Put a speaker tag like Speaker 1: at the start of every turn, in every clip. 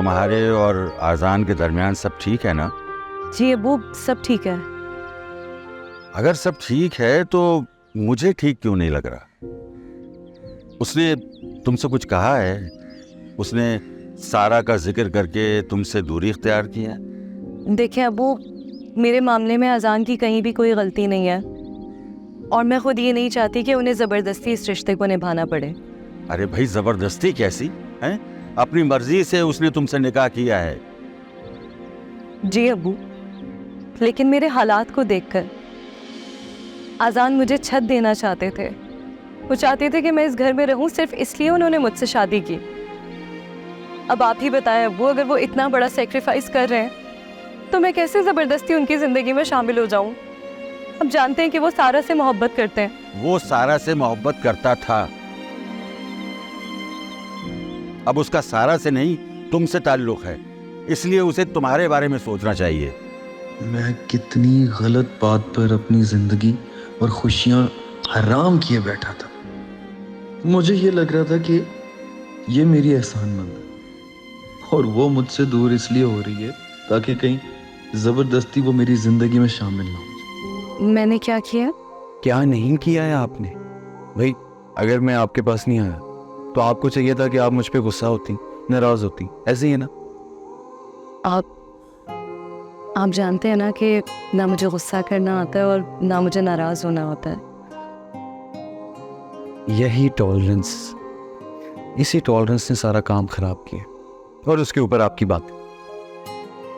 Speaker 1: तुम्हारे और आज़ान के दरमियान सब ठीक है ना?
Speaker 2: जी अबू, सब ठीक है।
Speaker 1: अगर सब ठीक है तो मुझे ठीक क्यों नहीं लग रहा? उसने तुमसे कुछ कहा है? उसने सारा का जिक्र करके तुमसे दूरी इख्तियार की है?
Speaker 2: देखिए अबू, मेरे मामले में अजान की कहीं भी कोई गलती नहीं है और मैं खुद ये नहीं चाहती कि उन्हें ज़बरदस्ती इस रिश्ते को निभाना पड़े।
Speaker 1: अरे भाई, जबरदस्ती कैसी है? अपनी मर्जी से उसने तुमसे निकाह किया है।
Speaker 2: जी अबू, लेकिन मेरे हालात को देखकर अजान मुझे छत देना चाहते थे। वो चाहते थे कि मैं इस घर में रहूं, सिर्फ इसलिए उन्होंने मुझसे शादी की। अब आप ही बताएं अबू, अगर वो इतना बड़ा सेक्रीफाइस कर रहे हैं तो मैं कैसे ज़बरदस्ती उनकी ज़िंदगी में शामिल हो जाऊं? अब जानते हैं कि वो सारा से मोहब्बत करते हैं।
Speaker 1: वो सारा से मोहब्बत करता था, अब उसका सारा से नहीं तुमसे ताल्लुक है, इसलिए उसे तुम्हारे बारे में सोचना चाहिए।
Speaker 3: मैं कितनी गलत बात पर अपनी जिंदगी और खुशियां हराम किए बैठा था। मुझे ये लग रहा था कि ये मेरी एहसानमंद है और वो मुझसे दूर इसलिए हो रही है ताकि कहीं जबरदस्ती वो मेरी जिंदगी में शामिल ना हो।
Speaker 2: मैंने क्या किया?
Speaker 4: क्या नहीं किया है आपने? भाई, अगर मैं आपके पास नहीं आया तो आपको चाहिए था कि आप मुझ पे गुस्सा होती, नाराज होती, ऐसे ही है ना?
Speaker 2: आप जानते हैं ना कि ना मुझे गुस्सा करना आता है और ना मुझे नाराज होना होता है।
Speaker 4: यही टॉलरेंस, इसी टॉलरेंस ने सारा काम खराब किया। और उसके ऊपर आपकी बात,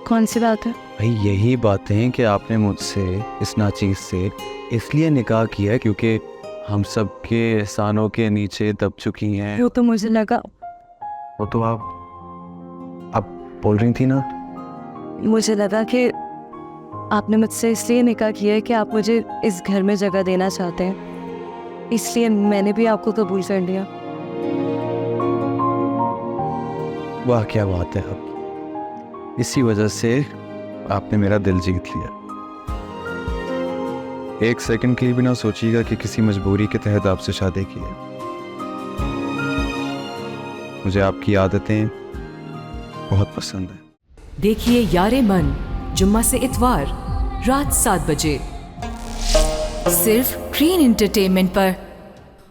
Speaker 2: कौन सी बात है?
Speaker 4: भाई यही बातें कि आपने मुझसे इस नाचीज से इसलिए निकाह किया है क्योंकि हम सब के एहसानों के नीचे दब चुकी हैं।
Speaker 2: वो तो मुझे लगा,
Speaker 4: वो तो आप बोल रही थी ना,
Speaker 2: मुझे लगा कि आपने मुझसे इसलिए निकाह किया है कि आप मुझे इस घर में जगह देना चाहते हैं, इसलिए मैंने भी आपको कबूल कर लिया।
Speaker 4: वाह क्या बात है आपकी, इसी वजह से आपने मेरा दिल जीत लिया। एक सेकंड के लिए भी ना सोचिएगा कि किसी मजबूरी के तहत आपसे शादी की है। मुझे आपकी आदतें बहुत पसंद है।
Speaker 5: देखिए यारे मन, जुम्मा से इतवार रात 7 बजे सिर्फ ग्रीन एंटरटेनमेंट पर।